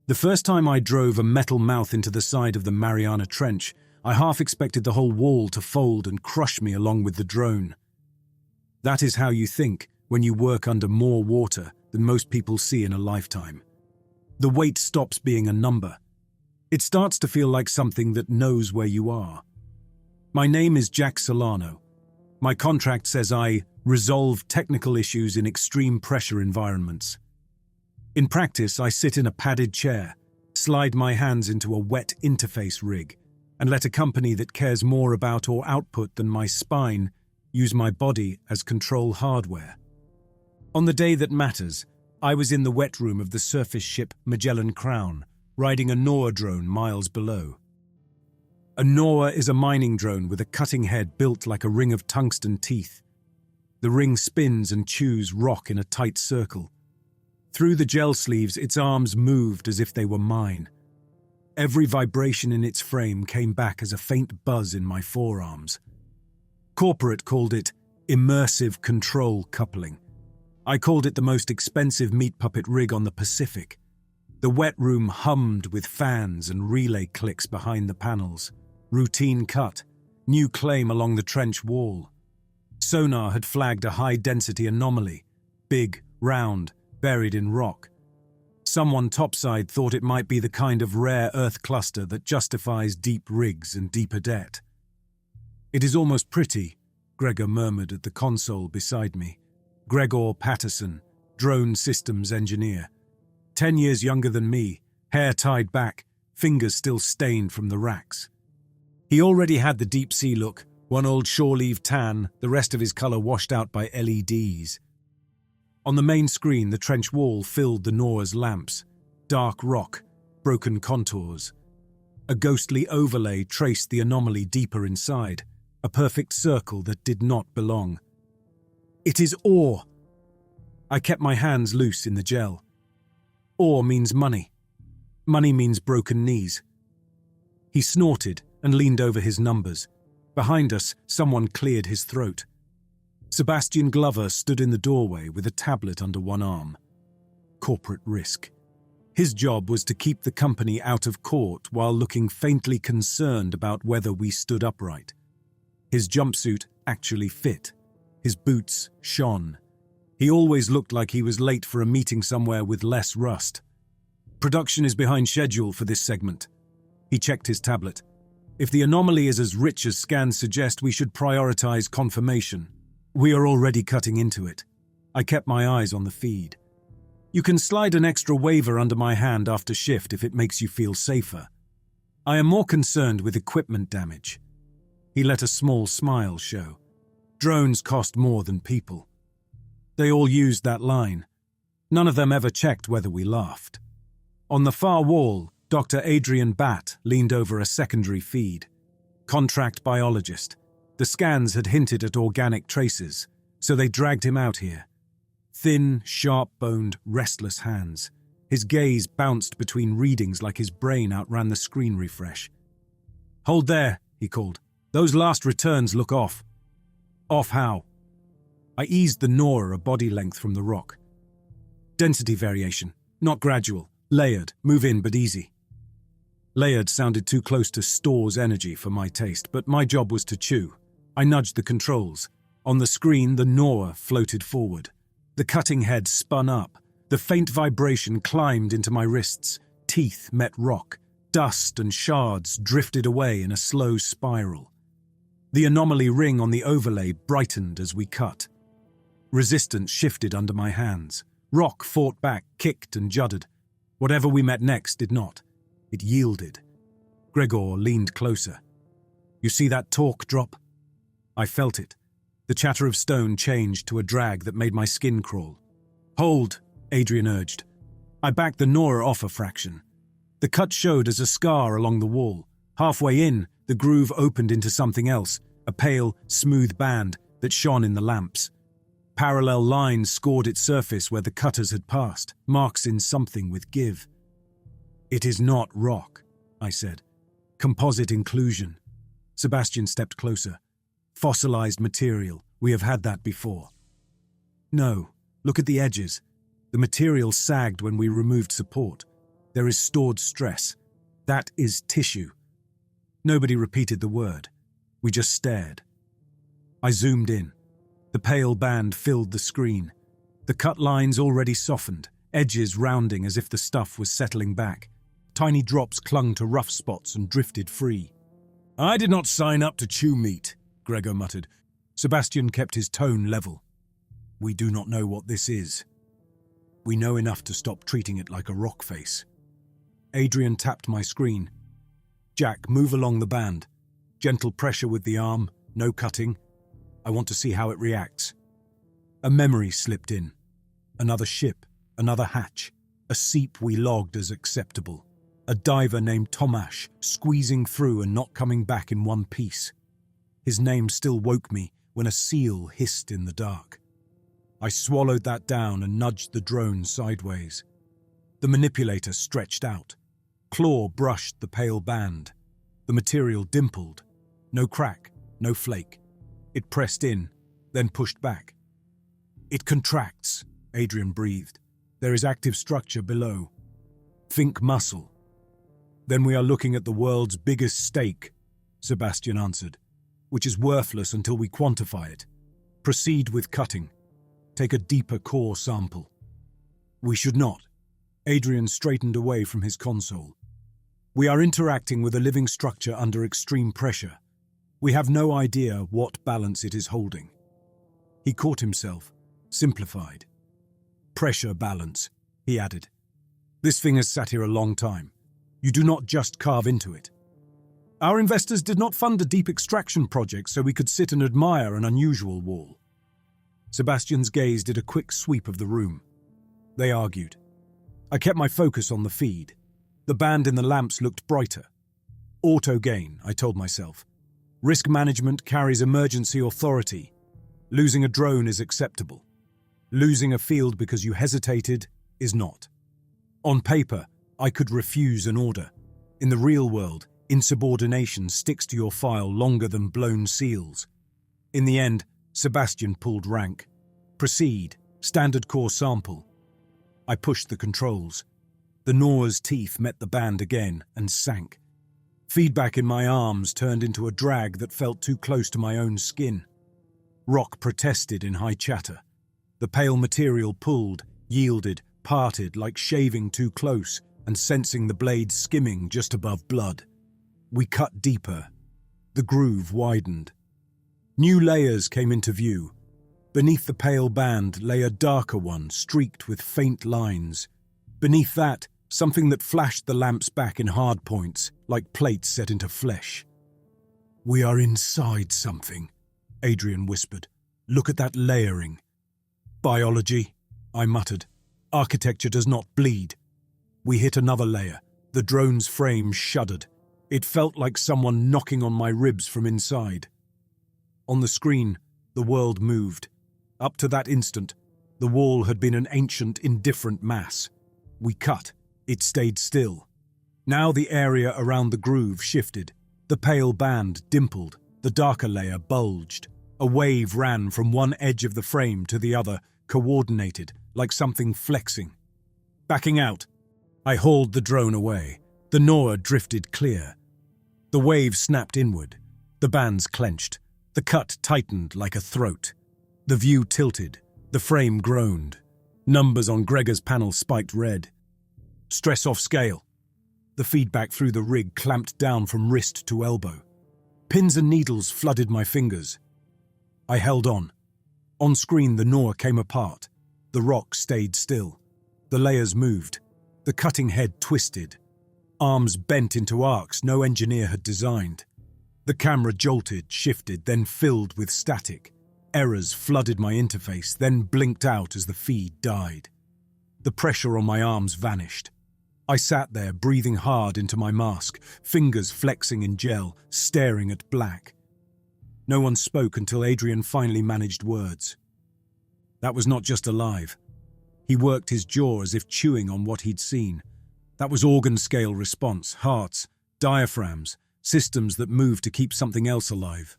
The first time I drove a metal mouth into the side of the Mariana Trench, I half expected the whole wall to fold and crush me along with the drone. That is how you think when you work under more water than most people see in a lifetime. The weight stops being a number. It starts to feel like something that knows where you are. My name is Jack Solano. My contract says I resolve technical issues in extreme pressure environments. In practice, I sit in a padded chair, slide my hands into a wet interface rig, and let a company that cares more about or output than my spine use my body as control hardware. On the day that matters, I was in the wet room of the surface ship Magellan Crown, riding a NOAA drone miles below. A NOAA is a mining drone with a cutting head built like a ring of tungsten teeth. The ring spins and chews rock in a tight circle. Through the gel sleeves, its arms moved as if they were mine. Every vibration in its frame came back as a faint buzz in my forearms. Corporate called it immersive control coupling. I called it the most expensive meat puppet rig on the Pacific. The wet room hummed with fans and relay clicks behind the panels. Routine cut, new claim along the trench wall. Sonar had flagged a high-density anomaly, big, round, buried in rock. Someone topside thought it might be the kind of rare Earth cluster that justifies deep rigs and deeper debt. "It is almost pretty," Gregor murmured at the console beside me. Gregor Patterson, drone systems engineer. 10 years younger than me, hair tied back, fingers still stained from the racks. He already had the deep sea look, one old shore leave tan, the rest of his color washed out by LEDs. On the main screen, the trench wall filled the NOAA's lamps. Dark rock, broken contours. A ghostly overlay traced the anomaly deeper inside, a perfect circle that did not belong. "It is ore." I kept my hands loose in the gel. Ore means money. Money means broken knees. He snorted and leaned over his numbers. Behind us, someone cleared his throat. Sebastian Glover stood in the doorway with a tablet under one arm. Corporate risk. His job was to keep the company out of court while looking faintly concerned about whether we stood upright. His jumpsuit actually fit. His boots shone. He always looked like he was late for a meeting somewhere with less rust. "Production is behind schedule for this segment." He checked his tablet. "If the anomaly is as rich as scans suggest, we should prioritize confirmation. We are already cutting into it." I kept my eyes on the feed. "You can slide an extra waiver under my hand after shift if it makes you feel safer. I am more concerned with equipment damage." He let a small smile show. "Drones cost more than people." They all used that line. None of them ever checked whether we laughed. On the far wall, Dr. Adrian Batt leaned over a secondary feed. Contract biologist. The scans had hinted at organic traces, so they dragged him out here. Thin, sharp-boned, restless hands. His gaze bounced between readings like his brain outran the screen refresh. "Hold there," he called. "Those last returns look off." "Off how?" I eased the NOAA a body length from the rock. "Density variation, not gradual, layered, move in but easy." Layered sounded too close to stores energy for my taste, but my job was to chew. I nudged the controls. On the screen, the NOAA floated forward. The cutting head spun up. The faint vibration climbed into my wrists. Teeth met rock. Dust and shards drifted away in a slow spiral. The anomaly ring on the overlay brightened as we cut. Resistance shifted under my hands. Rock fought back, kicked and juddered. Whatever we met next did not. It yielded. Gregor leaned closer. "You see that torque drop?" I felt it. The chatter of stone changed to a drag that made my skin crawl. "Hold," Adrian urged. I backed the NOAA off a fraction. The cut showed as a scar along the wall. Halfway in, the groove opened into something else, a pale, smooth band that shone in the lamps. Parallel lines scored its surface where the cutters had passed, marks in something with give. "It is not rock," I said. "Composite inclusion." Sebastian stepped closer. "Fossilized material. We have had that before." "No. Look at the edges. The material sagged when we removed support. There is stored stress. That is tissue. Nobody repeated the word. We just stared. I zoomed in. The pale band filled the screen. The cut lines already softened, edges rounding as if the stuff was settling back. Tiny drops clung to rough spots and drifted free. "I did not sign up to chew meat," Gregor muttered. Sebastian kept his tone level. "We do not know what this is. We know enough to stop treating it like a rock face." Adrian tapped my screen. "Jack, move along the band. Gentle pressure with the arm, no cutting. I want to see how it reacts." A memory slipped in. Another ship, another hatch, a seep we logged as acceptable. A diver named Tomasz, squeezing through and not coming back in one piece. His name still woke me when a seal hissed in the dark. I swallowed that down and nudged the drone sideways. The manipulator stretched out. Claw brushed the pale band. The material dimpled. No crack, no flake. It pressed in, then pushed back. "It contracts," Adrian breathed. "There is active structure below. Think muscle." "Then we are looking at the world's biggest steak," Sebastian answered, "which is worthless until we quantify it. Proceed with cutting. Take a deeper core sample." "We should not." Adrian straightened away from his console. "We are interacting with a living structure under extreme pressure. We have no idea what balance it is holding." He caught himself, simplified. "Pressure balance," he added. "This thing has sat here a long time. You do not just carve into it. Our investors did not fund a deep extraction project so we could sit and admire an unusual wall." Sebastian's gaze did a quick sweep of the room. They argued. I kept my focus on the feed. The band in the lamps looked brighter. Auto gain, I told myself. Risk management carries emergency authority. Losing a drone is acceptable. Losing a field because you hesitated is not. On paper, I could refuse an order. In the real world, insubordination sticks to your file longer than blown seals. In the end, Sebastian pulled rank. "Proceed, standard core sample." I pushed the controls. The Nor's teeth met the band again and sank. Feedback in my arms turned into a drag that felt too close to my own skin. Rock protested in high chatter. The pale material pulled, yielded, parted like shaving too close and sensing the blade skimming just above blood. We cut deeper. The groove widened. New layers came into view. Beneath the pale band lay a darker one streaked with faint lines. Beneath that, something that flashed the lamps back in hard points, like plates set into flesh. "We are inside something," Adrian whispered. "Look at that layering." "Biology," I muttered. "Architecture does not bleed." We hit another layer. The drone's frame shuddered. It felt like someone knocking on my ribs from inside. On the screen, the world moved. Up to that instant, the wall had been an ancient, indifferent mass. We cut. It stayed still. Now the area around the groove shifted. The pale band dimpled. The darker layer bulged. A wave ran from one edge of the frame to the other, coordinated, like something flexing. Backing out, I hauled the drone away. The Nora drifted clear. The wave snapped inward. The bands clenched. The cut tightened like a throat. The view tilted. The frame groaned. Numbers on Gregor's panel spiked red. "Stress off scale." The feedback through the rig clamped down from wrist to elbow. Pins and needles flooded my fingers. I held on. On screen, the Nora came apart. The rock stayed still. The layers moved. The cutting head twisted. Arms bent into arcs no engineer had designed. The camera jolted, shifted, then filled with static. Errors flooded my interface, then blinked out as the feed died. The pressure on my arms vanished. I sat there, breathing hard into my mask, fingers flexing in gel, staring at black. No one spoke until Adrian finally managed words. That was not just alive. He worked his jaw as if chewing on what he'd seen. That was organ-scale response, hearts, diaphragms, systems that moved to keep something else alive.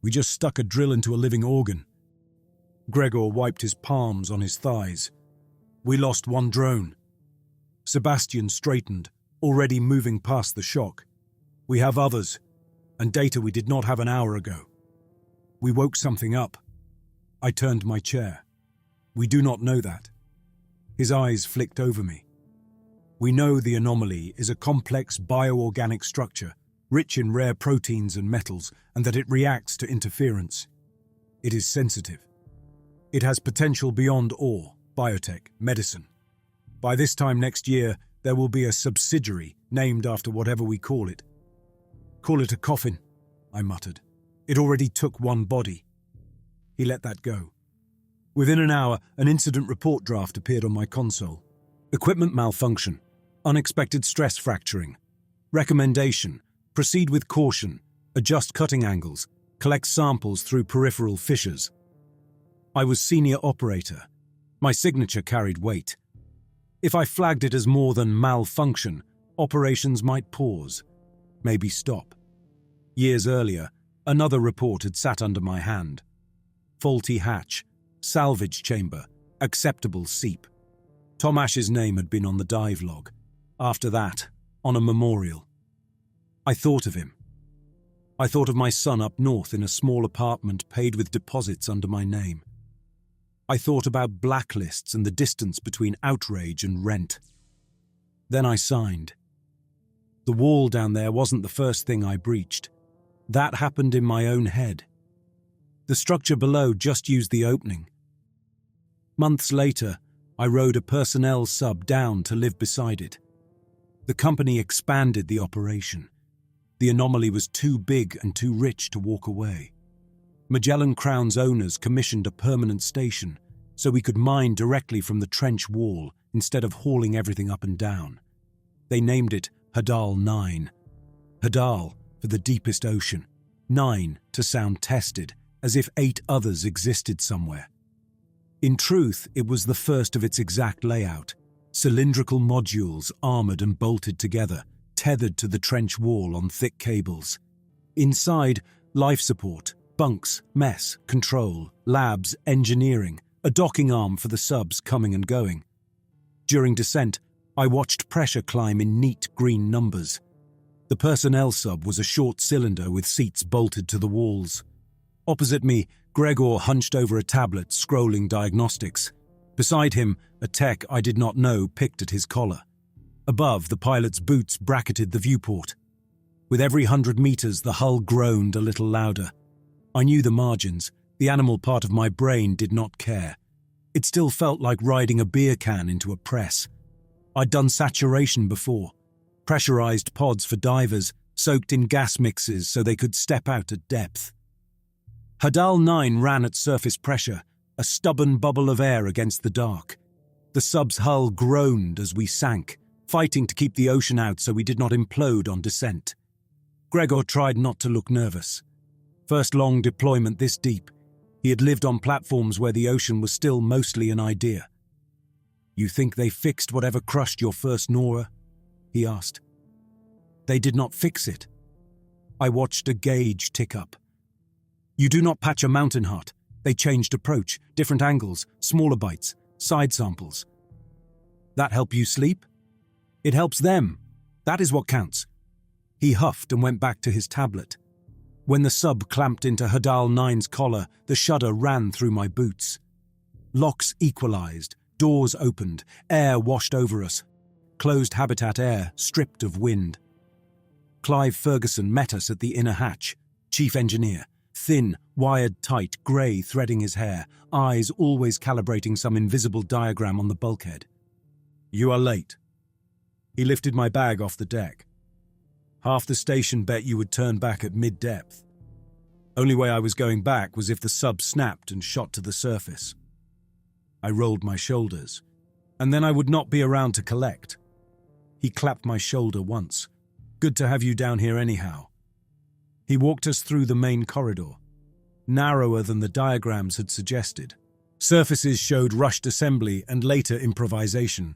We just stuck a drill into a living organ. Gregor wiped his palms on his thighs. We lost one drone. Sebastian straightened, already moving past the shock. We have others, and data we did not have an hour ago. We woke something up. I turned my chair. We do not know that. His eyes flicked over me. We know the anomaly is a complex bioorganic structure, rich in rare proteins and metals, and that it reacts to interference. It is sensitive. It has potential beyond ore, biotech, medicine. By this time next year, there will be a subsidiary named after whatever we call it. Call it a coffin, I muttered. It already took one body. He let that go. Within an hour, an incident report draft appeared on my console. Equipment malfunction. Unexpected stress fracturing. Recommendation: proceed with caution, adjust cutting angles, collect samples through peripheral fissures. I was senior operator. My signature carried weight. If I flagged it as more than malfunction, operations might pause, maybe stop. Years earlier, another report had sat under my hand. Faulty hatch, salvage chamber, acceptable seep. Tom Ash's name had been on the dive log. After that, on a memorial. I thought of him. I thought of my son up north in a small apartment paid with deposits under my name. I thought about blacklists and the distance between outrage and rent. Then I signed. The wall down there wasn't the first thing I breached. That happened in my own head. The structure below just used the opening. Months later, I rode a personnel sub down to live beside it. The company expanded the operation. The anomaly was too big and too rich to walk away. Magellan Crown's owners commissioned a permanent station so we could mine directly from the trench wall instead of hauling everything up and down. They named it Hadal 9. Hadal for the deepest ocean, 9 to sound tested, as if 8 others existed somewhere. In truth, it was the first of its exact layout. Cylindrical modules armored and bolted together, tethered to the trench wall on thick cables. Inside, life support, bunks, mess, control, labs, engineering, a docking arm for the subs coming and going. During descent, I watched pressure climb in neat green numbers. The personnel sub was a short cylinder with seats bolted to the walls. Opposite me, Gregor hunched over a tablet, scrolling diagnostics. Beside him, a tech I did not know picked at his collar. Above, the pilot's boots bracketed the viewport. With every 100 meters, the hull groaned a little louder. I knew the margins. The animal part of my brain did not care. It still felt like riding a beer can into a press. I'd done saturation before. Pressurized pods for divers, soaked in gas mixes so they could step out at depth. Hadal 9 ran at surface pressure, a stubborn bubble of air against the dark. The sub's hull groaned as we sank, fighting to keep the ocean out so we did not implode on descent. Gregor tried not to look nervous. First long deployment this deep. He had lived on platforms where the ocean was still mostly an idea. "You think they fixed whatever crushed your first Nora?" he asked. "They did not fix it." I watched a gauge tick up. "You do not patch a mountain heart. They changed approach, different angles, smaller bites, side samples." "That help you sleep?" "It helps them. That is what counts." He huffed and went back to his tablet. When the sub clamped into Hadal 9's collar, the shudder ran through my boots. Locks equalized, doors opened, air washed over us. Closed habitat air, stripped of wind. Clive Ferguson met us at the inner hatch, chief engineer, thin, wired tight, grey threading his hair, eyes always calibrating some invisible diagram on the bulkhead. "You are late." He lifted my bag off the deck. "Half the station bet you would turn back at mid-depth. Only way I was going back was if the sub snapped and shot to the surface." I rolled my shoulders, and then I would not be around to collect. He clapped my shoulder once. "Good to have you down here anyhow." He walked us through the main corridor, narrower than the diagrams had suggested. Surfaces showed rushed assembly and later improvisation.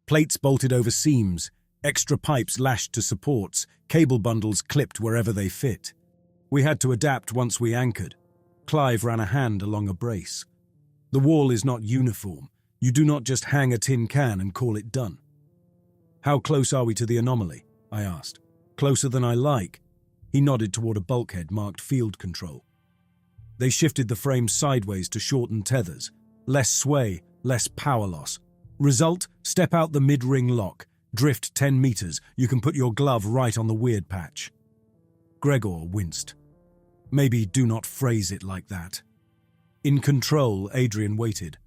Plates bolted over seams, extra pipes lashed to supports, cable bundles clipped wherever they fit. We had to adapt once we anchored. Clive ran a hand along a brace. "The wall is not uniform. You do not just hang a tin can and call it done." How close are we to the anomaly? I asked. Closer than I like. He nodded toward a bulkhead marked field control. They shifted the frame sideways to shorten tethers. Less sway, less power loss. Result, step out the mid-ring lock. Drift 10 meters. You can put your glove right on the weird patch. Gregor winced. Maybe do not phrase it like that. In control, Adrian waited.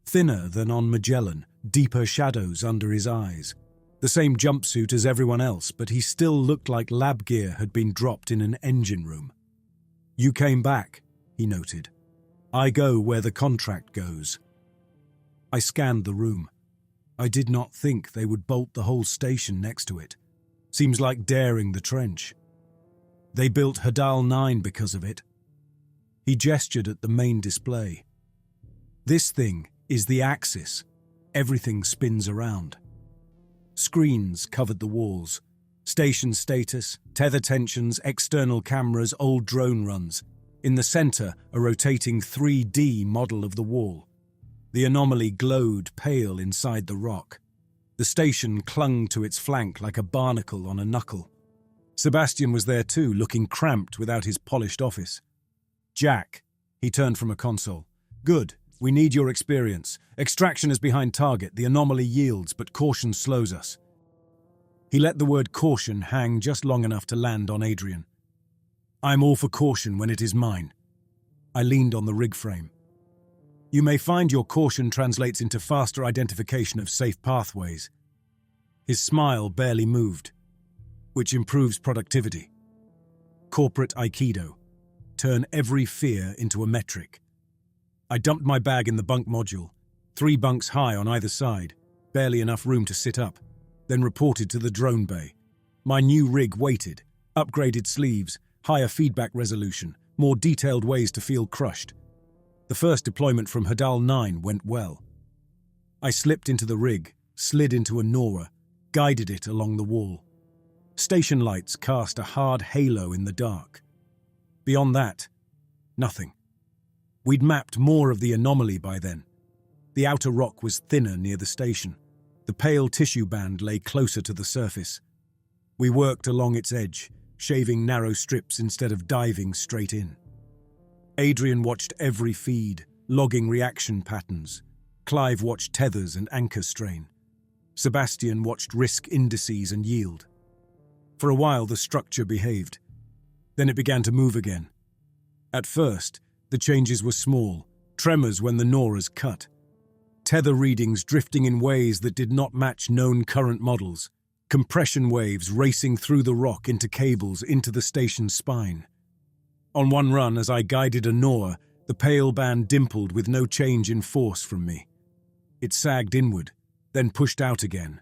Thinner than on Magellan, deeper shadows under his eyes. The same jumpsuit as everyone else, but he still looked like lab gear had been dropped in an engine room. You came back, he noted. I go where the contract goes. I scanned the room. I did not think they would bolt the whole station next to it. Seems like daring the trench. They built Hadal 9 because of it. He gestured at the main display. This thing is the axis. Everything spins around. Screens covered the walls. Station status, tether tensions, external cameras, old drone runs. In the center, a rotating 3D model of the wall. The anomaly glowed pale inside the rock. The station clung to its flank like a barnacle on a knuckle. Sebastian was there too, looking cramped without his polished office. Jack, he turned from a console. Good, we need your experience. Extraction is behind target, the anomaly yields, but caution slows us. He let the word caution hang just long enough to land on Adrian. I'm all for caution when it is mine. I leaned on the rig frame. You may find your caution translates into faster identification of safe pathways. His smile barely moved, which improves productivity. Corporate Aikido. Turn every fear into a metric. I dumped my bag in the bunk module, 3 bunks high on either side, barely enough room to sit up, then reported to the drone bay. My new rig waited, upgraded sleeves, higher feedback resolution, more detailed ways to feel crushed. The first deployment from Hadal 9 went well. I slipped into the rig, slid into a Nora, guided it along the wall. Station lights cast a hard halo in the dark. Beyond that, nothing. We'd mapped more of the anomaly by then. The outer rock was thinner near the station. The pale tissue band lay closer to the surface. We worked along its edge, shaving narrow strips instead of diving straight in. Adrian watched every feed, logging reaction patterns. Clive watched tethers and anchor strain. Sebastian watched risk indices and yield. For a while, the structure behaved. Then it began to move again. At first, the changes were small, tremors when the Noras cut. Tether readings drifting in ways that did not match known current models. Compression waves racing through the rock into cables into the station's spine. On one run, as I guided a Nora, the pale band dimpled with no change in force from me. It sagged inward, then pushed out again.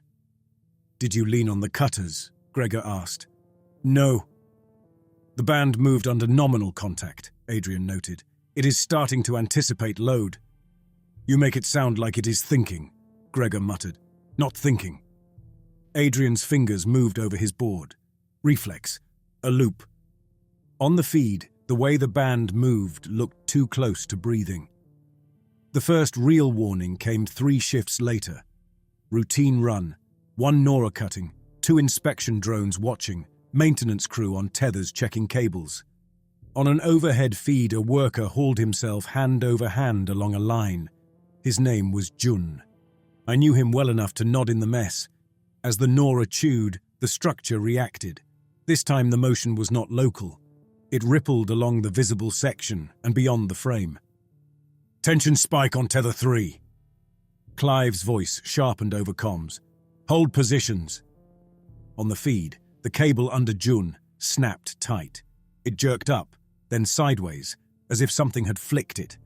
Did you lean on the cutters? Gregor asked. No. The band moved under nominal contact, Adrian noted. It is starting to anticipate load. You make it sound like it is thinking, Gregor muttered. Not thinking. Adrian's fingers moved over his board. Reflex. A loop. On the feed, the way the band moved looked too close to breathing. The first real warning came 3 shifts later. Routine run. 1 Nora cutting, 2 inspection drones watching, maintenance crew on tethers checking cables. On an overhead feed, a worker hauled himself hand over hand along a line. His name was Jun. I knew him well enough to nod in the mess. As the Nora chewed, the structure reacted. This time the motion was not local. It rippled along the visible section and beyond the frame. Tension spike on tether 3. Clive's voice sharpened over comms. Hold positions. On the feed, the cable under Jun snapped tight. It jerked up, then sideways, as if something had flicked it.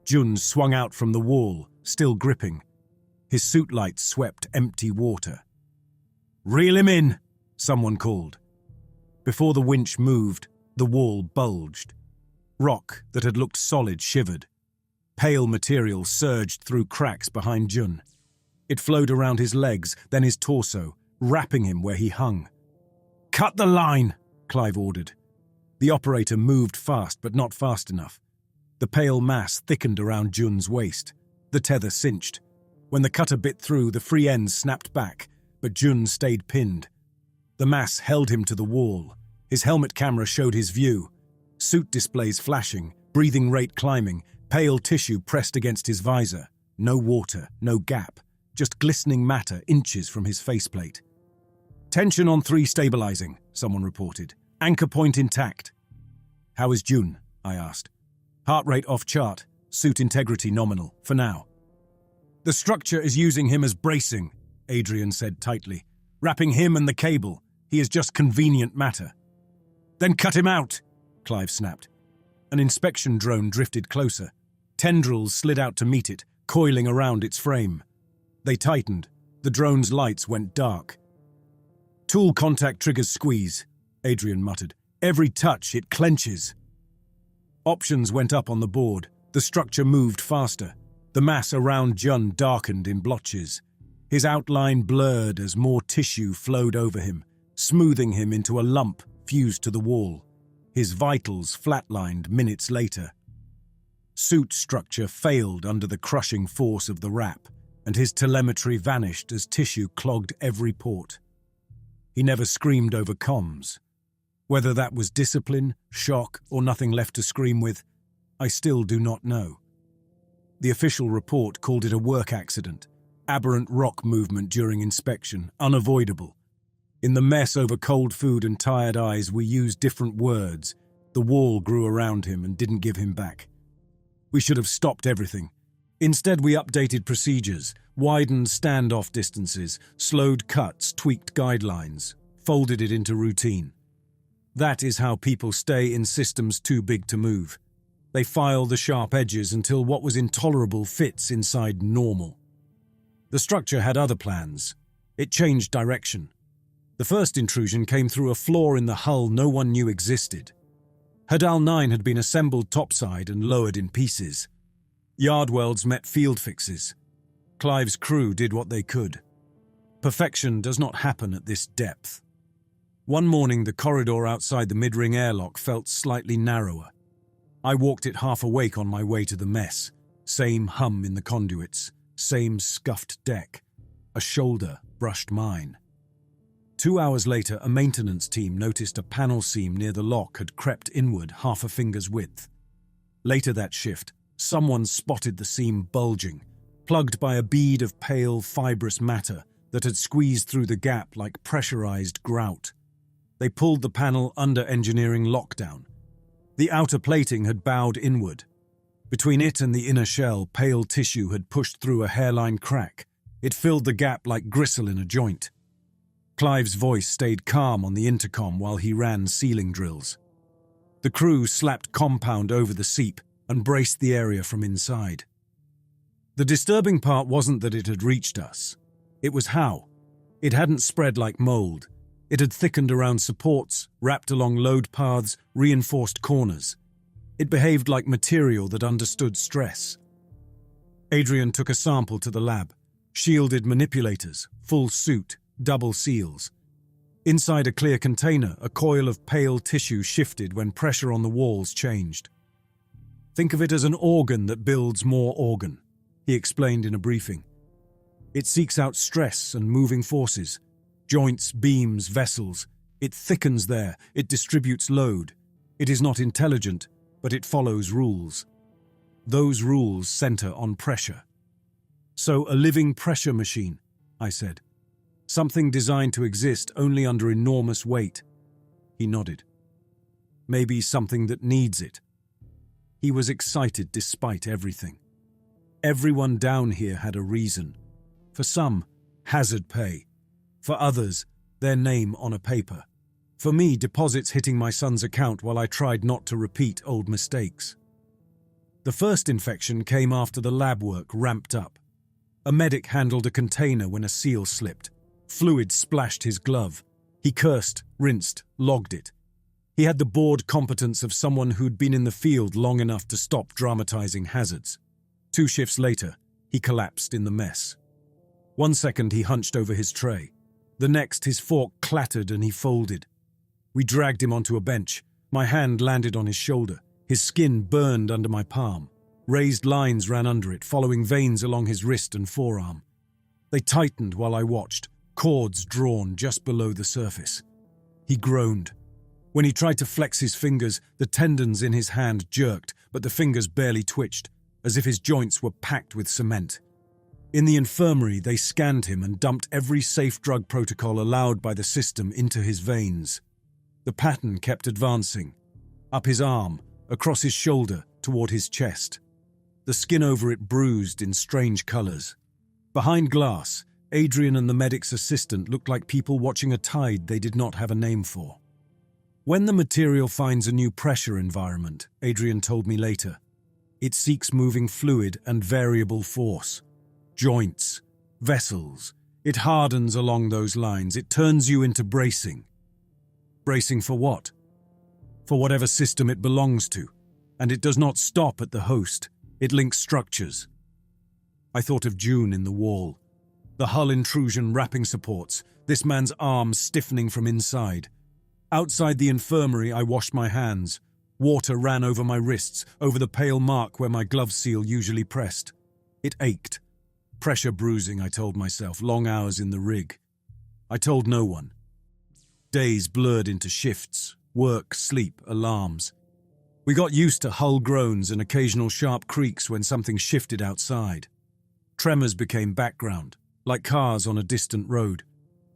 Jun swung out from the wall, still gripping. His suit lights swept empty water. Reel him in, someone called. Before the winch moved, the wall bulged. Rock that had looked solid shivered. Pale material surged through cracks behind Jun. It flowed around his legs, then his torso, wrapping him where he hung. Cut the line, Clive ordered. The operator moved fast, but not fast enough. The pale mass thickened around Jun's waist. The tether cinched. When the cutter bit through, the free ends snapped back. but Jun stayed pinned. The mass held him to the wall. His helmet camera showed his view. Suit displays flashing, breathing rate climbing, pale tissue pressed against his visor. No water, no gap, just glistening matter inches from his faceplate. "Tension on 3 stabilizing," someone reported. "Anchor point intact." "How is Jun?" I asked. "Heart rate off chart, suit integrity nominal, for now." "The structure is using him as bracing," Adrian said tightly. "Wrapping him and the cable. He is just convenient matter." "Then cut him out," Clive snapped. An inspection drone drifted closer. Tendrils slid out to meet it, coiling around its frame. They tightened. The drone's lights went dark. "Tool contact triggers squeeze," Adrian muttered. "Every touch, it clenches." Options went up on the board. The structure moved faster. The mass around Jun darkened in blotches. His outline blurred as more tissue flowed over him, smoothing him into a lump fused to the wall. His vitals flatlined minutes later. Suit structure failed under the crushing force of the wrap, and his telemetry vanished as tissue clogged every port. He never screamed over comms. Whether that was discipline, shock, or nothing left to scream with, I still do not know. The official report called it a work accident, aberrant rock movement during inspection, unavoidable. In the mess over cold food and tired eyes, we used different words. The wall grew around him and didn't give him back. We should have stopped everything. Instead, we updated procedures, widened standoff distances, slowed cuts, tweaked guidelines, folded it into routine. That is how people stay in systems too big to move. They file the sharp edges until what was intolerable fits inside normal. The structure had other plans. It changed direction. The first intrusion came through a flaw in the hull no one knew existed. Hadal 9 had been assembled topside and lowered in pieces. Yard welds met field fixes. Clive's crew did what they could. Perfection does not happen at this depth. One morning, the corridor outside the mid-ring airlock felt slightly narrower. I walked it half awake on my way to the mess. Same hum in the conduits, same scuffed deck. A shoulder brushed mine. 2 hours later, a maintenance team noticed a panel seam near the lock had crept inward half a finger's width. Later that shift, someone spotted the seam bulging, plugged by a bead of pale, fibrous matter that had squeezed through the gap like pressurized grout. They pulled the panel under engineering lockdown. The outer plating had bowed inward. Between it and the inner shell, pale tissue had pushed through a hairline crack. It filled the gap like gristle in a joint. Clive's voice stayed calm on the intercom while he ran sealing drills. The crew slapped compound over the seep and braced the area from inside. The disturbing part wasn't that it had reached us. It was how. It hadn't spread like mold. It had thickened around supports, wrapped along load paths, reinforced corners. It behaved like material that understood stress. Adrian took a sample to the lab. Shielded manipulators, full suit, double seals. Inside a clear container, a coil of pale tissue shifted when pressure on the walls changed. "Think of it as an organ that builds more organ," he explained in a briefing. "It seeks out stress and moving forces. Joints, beams, vessels. It thickens there, it distributes load. It is not intelligent, but it follows rules. Those rules center on pressure." "So a living pressure machine," I said. "Something designed to exist only under enormous weight." He nodded. "Maybe something that needs it." He was excited despite everything. Everyone down here had a reason. For some, hazard pay. For others, their name on a paper. For me, deposits hitting my son's account while I tried not to repeat old mistakes. The first infection came after the lab work ramped up. A medic handled a container when a seal slipped. Fluid splashed his glove. He cursed, rinsed, logged it. He had the bored competence of someone who'd been in the field long enough to stop dramatizing hazards. 2 shifts later, he collapsed in the mess. 1 second he hunched over his tray. The next, his fork clattered and he folded. We dragged him onto a bench. My hand landed on his shoulder. His skin burned under my palm. Raised lines ran under it, following veins along his wrist and forearm. They tightened while I watched, cords drawn just below the surface. He groaned. When he tried to flex his fingers, the tendons in his hand jerked, but the fingers barely twitched, as if his joints were packed with cement. In the infirmary, they scanned him and dumped every safe drug protocol allowed by the system into his veins. The pattern kept advancing, up his arm, across his shoulder, toward his chest. The skin over it bruised in strange colors. Behind glass, Adrian and the medic's assistant looked like people watching a tide they did not have a name for. When the material finds a new pressure environment, Adrian told me later, it seeks moving fluid and variable force. Joints, vessels. It hardens along those lines. It turns you into bracing. Bracing for what? For whatever system it belongs to. And it does not stop at the host. It links structures. I thought of June in the wall. The hull intrusion wrapping supports, this man's arms stiffening from inside. Outside the infirmary, I washed my hands. Water ran over my wrists, over the pale mark where my glove seal usually pressed. It ached. Pressure bruising, I told myself, long hours in the rig. I told no one. Days blurred into shifts, work, sleep, alarms. We got used to hull groans and occasional sharp creaks when something shifted outside. Tremors became background, like cars on a distant road.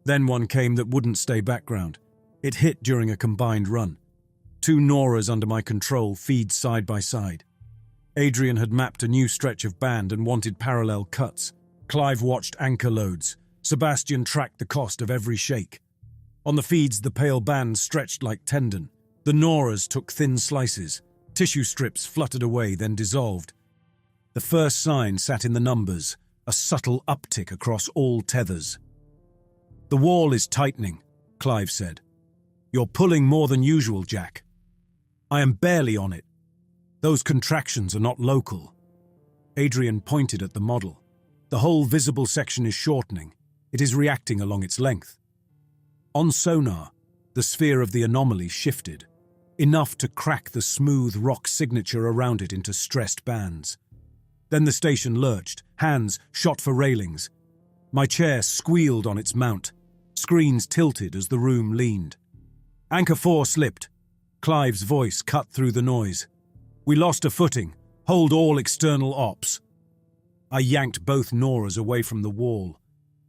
Then one came that wouldn't stay background. It hit during a combined run. 2 Noras under my control feed side by side. Adrian had mapped a new stretch of band and wanted parallel cuts. Clive watched anchor loads. Sebastian tracked the cost of every shake. On the feeds, the pale band stretched like tendon. The Noras took thin slices. Tissue strips fluttered away, then dissolved. The first sign sat in the numbers, a subtle uptick across all tethers. "The wall is tightening," Clive said. "You're pulling more than usual, Jack." "I am barely on it. Those contractions are not local." Adrian pointed at the model. "The whole visible section is shortening. It is reacting along its length." On sonar, the sphere of the anomaly shifted, enough to crack the smooth rock signature around it into stressed bands. Then the station lurched, hands shot for railings. My chair squealed on its mount. Screens tilted as the room leaned. "Anchor 4 slipped." Clive's voice cut through the noise. "We lost a footing. Hold all external ops." I yanked both Noras away from the wall.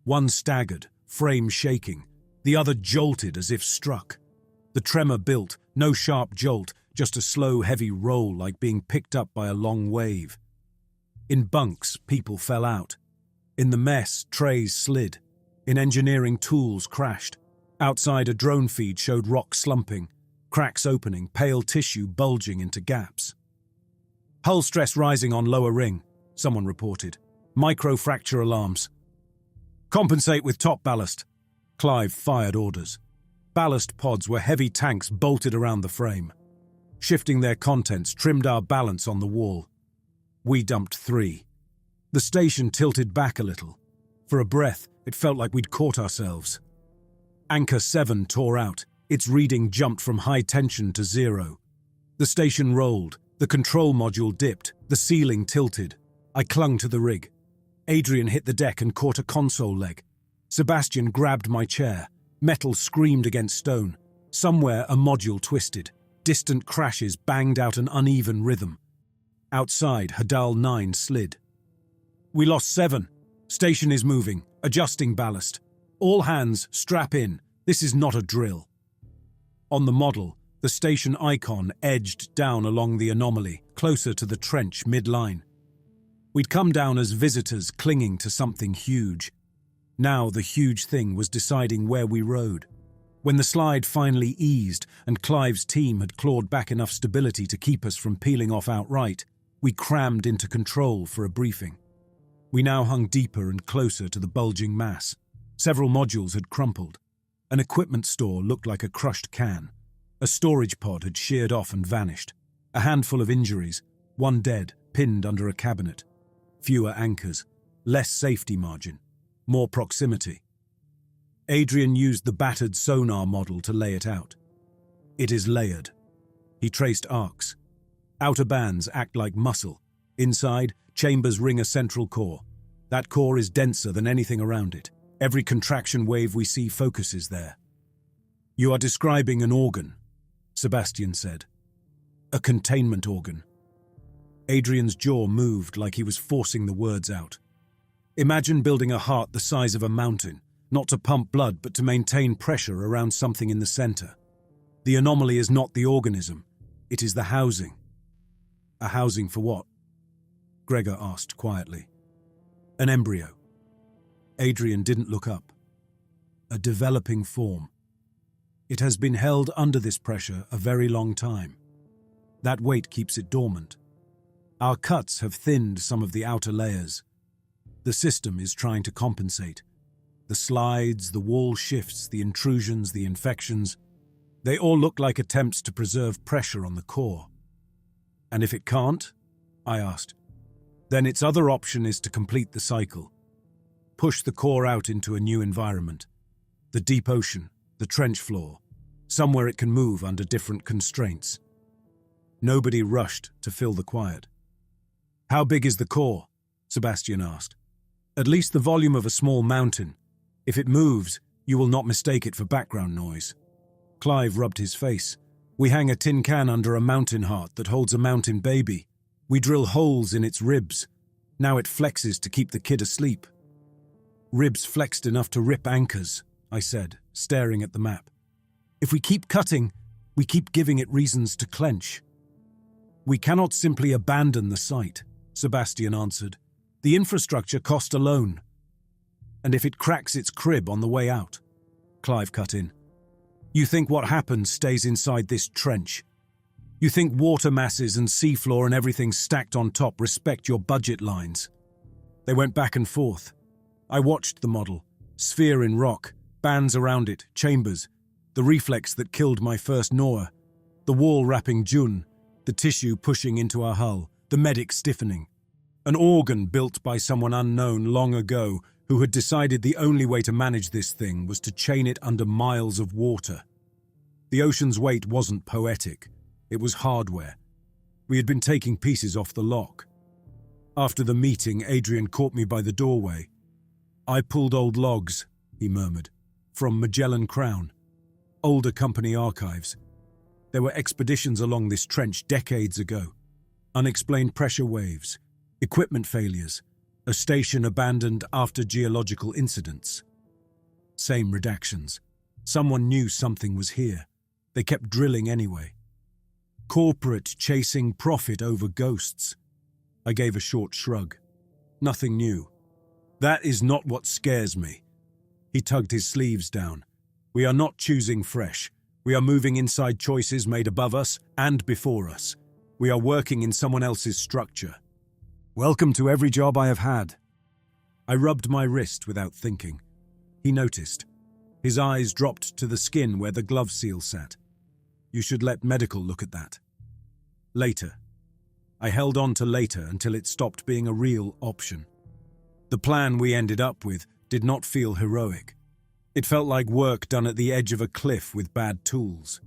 One staggered, frame shaking. The other jolted as if struck. The tremor built, no sharp jolt, just a slow, heavy roll like being picked up by a long wave. In bunks, people fell out. In the mess, trays slid. In engineering, tools crashed. Outside, a drone feed showed rock slumping, cracks opening, pale tissue bulging into gaps. "Hull stress rising on lower ring," someone reported. "Microfracture alarms." "Compensate with top ballast." Clive fired orders. Ballast pods were heavy tanks bolted around the frame. Shifting their contents trimmed our balance on the wall. We dumped 3. The station tilted back a little. For a breath, it felt like we'd caught ourselves. Anchor 7 tore out. Its reading jumped from high tension to 0. The station rolled. The control module dipped. The ceiling tilted. I clung to the rig. Adrian hit the deck and caught a console leg. Sebastian grabbed my chair. Metal screamed against stone. Somewhere a module twisted. Distant crashes banged out an uneven rhythm. Outside, Hadal 9 slid. "We lost 7. Station is moving. Adjusting ballast. All hands, strap in. This is not a drill." On the model, the station icon edged down along the anomaly, closer to the trench mid-line. We'd come down as visitors clinging to something huge. Now the huge thing was deciding where we rode. When the slide finally eased and Clive's team had clawed back enough stability to keep us from peeling off outright, we crammed into control for a briefing. We now hung deeper and closer to the bulging mass. Several modules had crumpled. An equipment store looked like a crushed can. A storage pod had sheared off and vanished. A handful of injuries, one dead, pinned under a cabinet. Fewer anchors, less safety margin, more proximity. Adrian used the battered sonar model to lay it out. It is layered. He traced arcs. Outer bands act like muscle. Inside, chambers ring a central core. That core is denser than anything around it. Every contraction wave we see focuses there. You are describing an organ, Sebastian said. A containment organ. Adrian's jaw moved like he was forcing the words out. Imagine building a heart the size of a mountain, not to pump blood but to maintain pressure around something in the center. The anomaly is not the organism, it is the housing. A housing for what? Gregor asked quietly. An embryo. Adrian didn't look up. A developing form. It has been held under this pressure a very long time. That weight keeps it dormant. Our cuts have thinned some of the outer layers. The system is trying to compensate. The slides, the wall shifts, the intrusions, the infections, they all look like attempts to preserve pressure on the core. And if it can't? I asked. Then its other option is to complete the cycle. Push the core out into a new environment. The deep ocean, the trench floor, somewhere it can move under different constraints. Nobody rushed to fill the quiet. How big is the core? Sebastian asked. At least the volume of a small mountain. If it moves, you will not mistake it for background noise. Clive rubbed his face. We hang a tin can under a mountain heart that holds a mountain baby. We drill holes in its ribs. Now it flexes to keep the kid asleep. Ribs flexed enough to rip anchors, I said, staring at the map. If we keep cutting, we keep giving it reasons to clench. We cannot simply abandon the site, Sebastian answered. The infrastructure cost alone. And if it cracks its crib on the way out, Clive cut in. You think what happens stays inside this trench? You think water masses and seafloor and everything stacked on top respect your budget lines? They went back and forth. I watched the model. Sphere in rock, bands around it, chambers, the reflex that killed my first Noah, the wall wrapping Jun, the tissue pushing into our hull, the medic stiffening. An organ built by someone unknown long ago who had decided the only way to manage this thing was to chain it under miles of water. The ocean's weight wasn't poetic. It was hardware. We had been taking pieces off the lock. After the meeting, Adrian caught me by the doorway. I pulled old logs, he murmured, from Magellan Crown, older company archives. There were expeditions along this trench decades ago. Unexplained pressure waves, equipment failures, a station abandoned after geological incidents. Same redactions. Someone knew something was here. They kept drilling anyway. Corporate chasing profit over ghosts. I gave a short shrug. Nothing new. That is not what scares me. He tugged his sleeves down. We are not choosing fresh. We are moving inside choices made above us and before us. We are working in someone else's structure. Welcome to every job I have had. I rubbed my wrist without thinking. He noticed. His eyes dropped to the skin where the glove seal sat. You should let medical look at that. Later. I held on to later until it stopped being a real option. The plan we ended up with did not feel heroic. It felt like work done at the edge of a cliff with bad tools.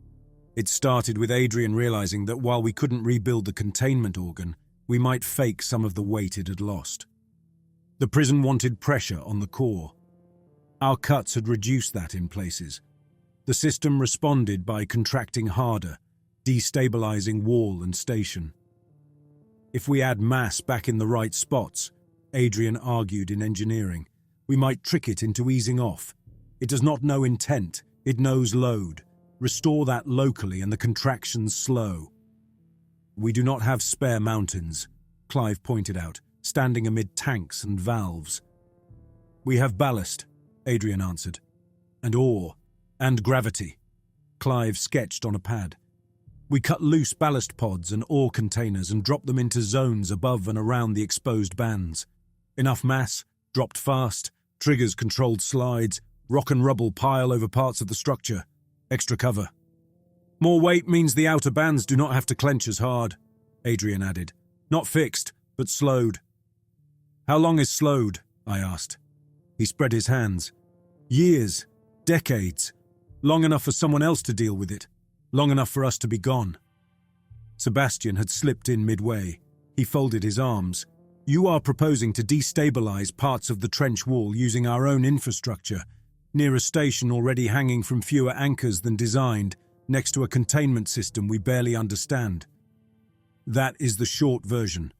It started with Adrian realizing that while we couldn't rebuild the containment organ, we might fake some of the weight it had lost. The prison wanted pressure on the core. Our cuts had reduced that in places. The system responded by contracting harder, destabilizing wall and station. If we add mass back in the right spots, Adrian argued in engineering, we might trick it into easing off. It does not know intent, it knows load. Restore that locally and the contractions slow. We do not have spare mountains, Clive pointed out, standing amid tanks and valves. We have ballast, Adrian answered, and ore, and gravity. Clive sketched on a pad. We cut loose ballast pods and ore containers and dropped them into zones above and around the exposed bands. Enough mass, dropped fast, triggers controlled slides, rock and rubble pile over parts of the structure. Extra cover. More weight means the outer bands do not have to clench as hard, Adrian added. Not fixed, but slowed. How long is slowed? I asked. He spread his hands. Years, decades. Long enough for someone else to deal with it. Long enough for us to be gone. Sebastian had slipped in midway. He folded his arms. You are proposing to destabilize parts of the trench wall using our own infrastructure, near a station already hanging from fewer anchors than designed, next to a containment system we barely understand. That is the short version.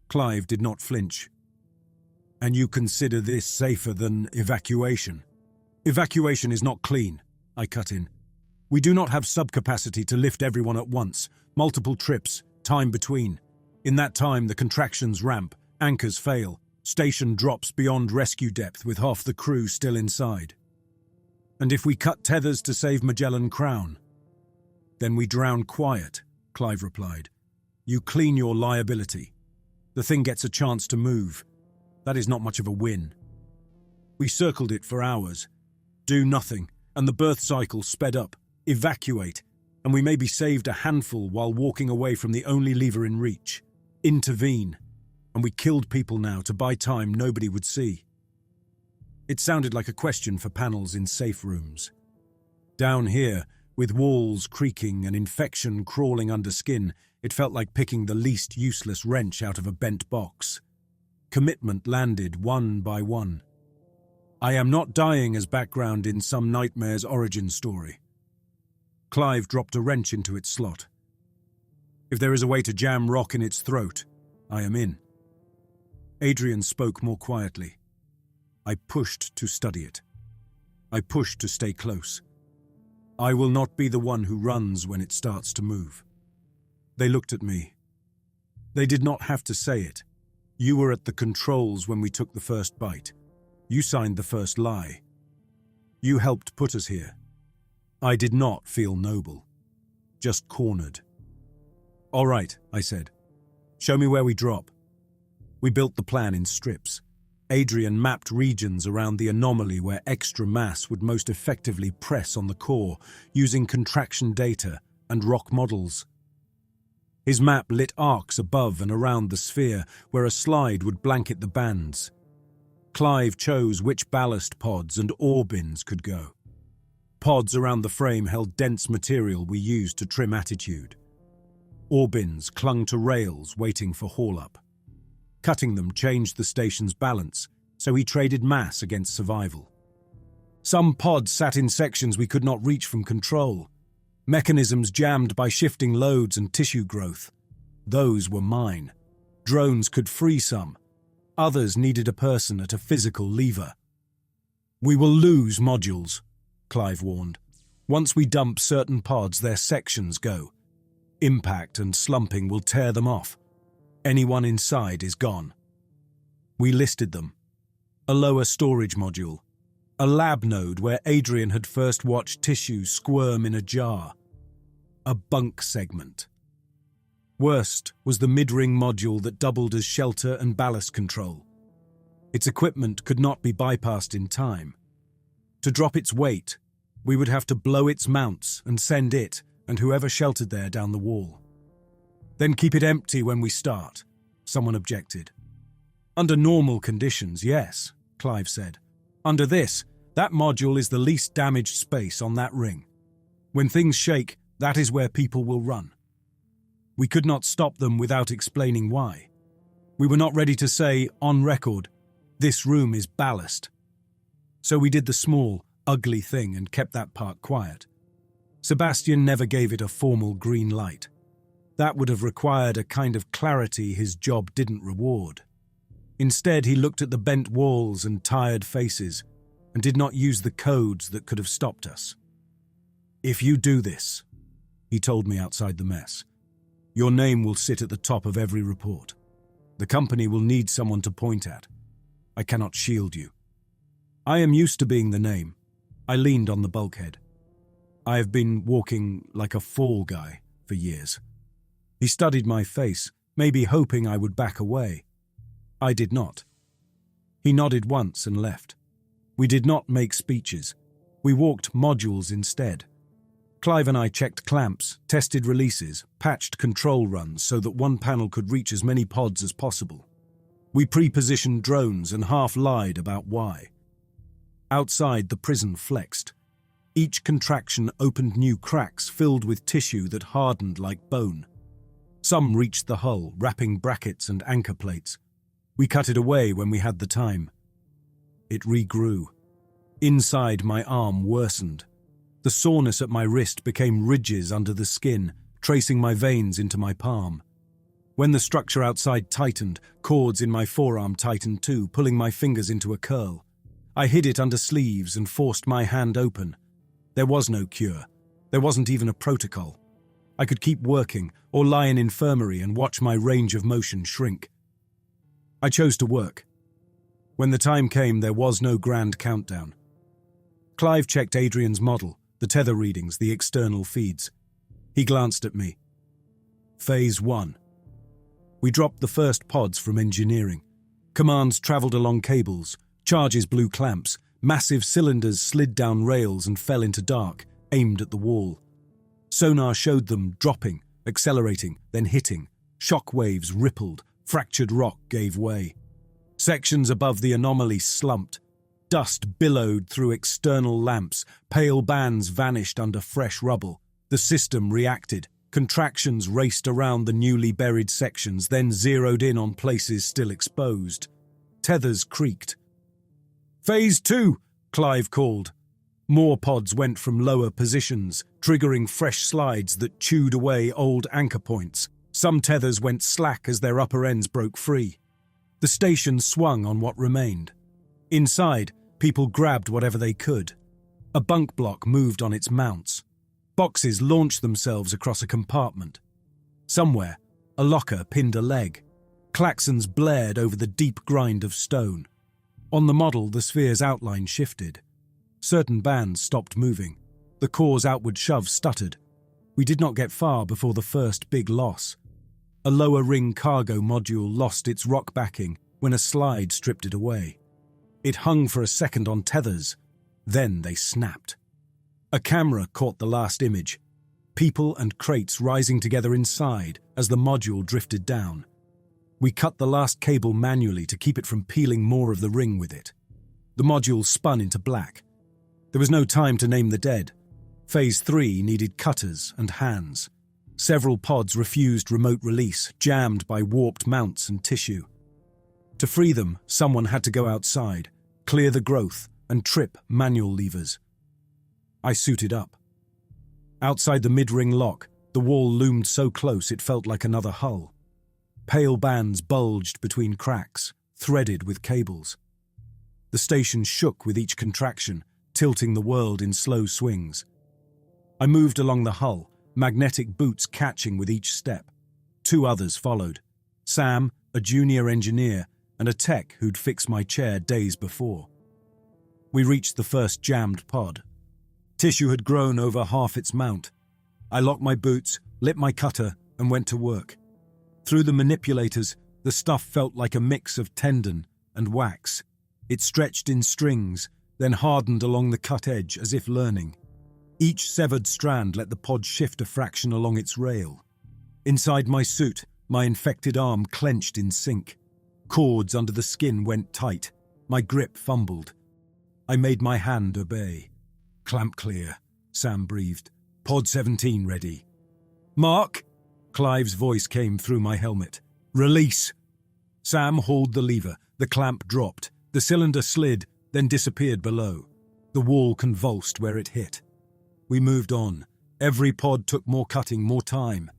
Clive did not flinch. And you consider this safer than evacuation? Evacuation is not clean, I cut in. We do not have subcapacity to lift everyone at once, multiple trips, time between. In that time, the contractions ramp, anchors fail, station drops beyond rescue depth with half the crew still inside. And if we cut tethers to save Magellan Crown? Then we drown quiet, Clive replied. You clean your liability. The thing gets a chance to move. That is not much of a win. We circled it for hours. Do nothing, and the birth cycle sped up. Evacuate, and we may be saved a handful while walking away from the only lever in reach. Intervene, and we killed people now to buy time nobody would see. It sounded like a question for panels in safe rooms. Down here, with walls creaking and infection crawling under skin, it felt like picking the least useless wrench out of a bent box. Commitment landed one by one. I am not dying as background in some nightmare's origin story. Clive dropped a wrench into its slot. If there is a way to jam rock in its throat, I am in. Adrian spoke more quietly. I pushed to study it. I pushed to stay close. I will not be the one who runs when it starts to move. They looked at me. They did not have to say it. You were at the controls when we took the first bite. You signed the first lie. You helped put us here. I did not feel noble, just cornered. All right, I said. Show me where we drop. We built the plan in strips. Adrian mapped regions around the anomaly where extra mass would most effectively press on the core, using contraction data and rock models. His map lit arcs above and around the sphere where a slide would blanket the bands. Clive chose which ballast pods and ore bins could go. Pods around the frame held dense material we used to trim attitude. Ore bins clung to rails waiting for haul-up. Cutting them changed the station's balance, so he traded mass against survival. Some pods sat in sections we could not reach from control. Mechanisms jammed by shifting loads and tissue growth. Those were mine. Drones could free some. Others needed a person at a physical lever. We will lose modules, Clive warned. Once we dump certain pods, their sections go. Impact and slumping will tear them off. Anyone inside is gone. We listed them. A lower storage module. A lab node where Adrian had first watched tissue squirm in a jar. A bunk segment. Worst was the mid-ring module that doubled as shelter and ballast control. Its equipment could not be bypassed in time. To drop its weight, we would have to blow its mounts and send it and whoever sheltered there down the wall. Then keep it empty when we start, someone objected. Under normal conditions, yes, Clive said. Under this, that module is the least damaged space on that ring. When things shake, that is where people will run. We could not stop them without explaining why. We were not ready to say, on record, this room is ballast. So we did the small, ugly thing and kept that part quiet. Sebastian never gave it a formal green light. That would have required a kind of clarity his job didn't reward. Instead, he looked at the bent walls and tired faces and did not use the codes that could have stopped us. If you do this, he told me outside the mess, your name will sit at the top of every report. The company will need someone to point at. I cannot shield you. I am used to being the name. I leaned on the bulkhead. I have been walking like a fall guy for years. He studied my face, maybe hoping I would back away. I did not. He nodded once and left. We did not make speeches. We walked modules instead. Clive and I checked clamps, tested releases, patched control runs so that one panel could reach as many pods as possible. We pre-positioned drones and half lied about why. Outside, the prison flexed. Each contraction opened new cracks filled with tissue that hardened like bone. Some reached the hull, wrapping brackets and anchor plates. We cut it away when we had the time. It regrew. Inside, my arm worsened. The soreness at my wrist became ridges under the skin, tracing my veins into my palm. When the structure outside tightened, cords in my forearm tightened too, pulling my fingers into a curl. I hid it under sleeves and forced my hand open. There was no cure. There wasn't even a protocol. I could keep working or lie in infirmary and watch my range of motion shrink. I chose to work. When the time came, there was no grand countdown. Clive checked Adrian's model, the tether readings, the external feeds. He glanced at me. Phase 1. We dropped the first pods from engineering. Commands travelled along cables, charges blew clamps, massive cylinders slid down rails and fell into dark, aimed at the wall. Sonar showed them dropping, accelerating, then hitting. Shock waves rippled, fractured rock gave way. Sections above the anomaly slumped. Dust billowed through external lamps, pale bands vanished under fresh rubble. The system reacted. Contractions raced around the newly buried sections, then zeroed in on places still exposed. Tethers creaked. Phase 2, Clive called. More pods went from lower positions, triggering fresh slides that chewed away old anchor points. Some tethers went slack as their upper ends broke free. The station swung on what remained. Inside, people grabbed whatever they could. A bunk block moved on its mounts. Boxes launched themselves across a compartment. Somewhere, a locker pinned a leg. Klaxons blared over the deep grind of stone. On the model, the sphere's outline shifted. Certain bands stopped moving. The core's outward shove stuttered. We did not get far before the first big loss. A lower ring cargo module lost its rock backing when a slide stripped it away. It hung for a second on tethers. Then they snapped. A camera caught the last image. People and crates rising together inside as the module drifted down. We cut the last cable manually to keep it from peeling more of the ring with it. The module spun into black. There was no time to name the dead. Phase 3 needed cutters and hands. Several pods refused remote release, jammed by warped mounts and tissue. To free them, someone had to go outside, clear the growth, and trip manual levers. I suited up. Outside the mid-ring lock, the wall loomed so close it felt like another hull. Pale bands bulged between cracks, threaded with cables. The station shook with each contraction, tilting the world in slow swings. I moved along the hull, magnetic boots catching with each step. 2 others followed. Sam, a junior engineer, and a tech who'd fixed my chair days before. We reached the first jammed pod. Tissue had grown over half its mount. I locked my boots, lit my cutter, and went to work. Through the manipulators, the stuff felt like a mix of tendon and wax. It stretched in strings, then hardened along the cut edge as if learning. Each severed strand let the pod shift a fraction along its rail. Inside my suit, my infected arm clenched in sync. Cords under the skin went tight. My grip fumbled. I made my hand obey. Clamp clear, Sam breathed. Pod 17 ready. Mark? Clive's voice came through my helmet. Release. Sam hauled the lever. The clamp dropped. The cylinder slid, then disappeared below. The wall convulsed where it hit. We moved on. Every pod took more cutting, more time.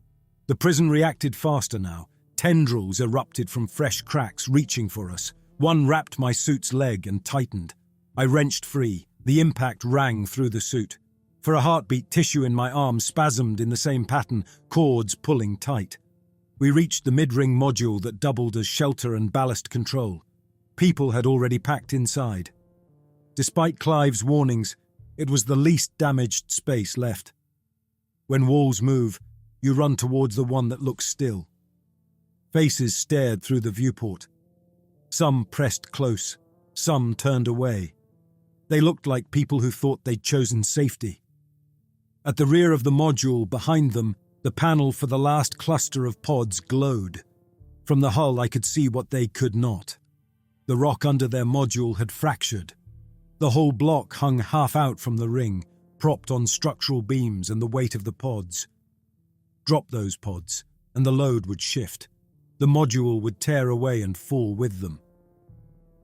The prison reacted faster now. Tendrils erupted from fresh cracks, reaching for us. One wrapped my suit's leg and tightened. I wrenched free. The impact rang through the suit. For a heartbeat, tissue in my arm spasmed in the same pattern, cords pulling tight. We reached the mid-ring module that doubled as shelter and ballast control. People had already packed inside. Despite Clive's warnings, it was the least damaged space left. When walls move, you run towards the one that looks still. Faces stared through the viewport. Some pressed close, some turned away. They looked like people who thought they'd chosen safety. At the rear of the module, behind them, the panel for the last cluster of pods glowed. From the hull I could see what they could not. The rock under their module had fractured. The whole block hung half out from the ring, propped on structural beams and the weight of the pods. Drop those pods, and the load would shift. The module would tear away and fall with them.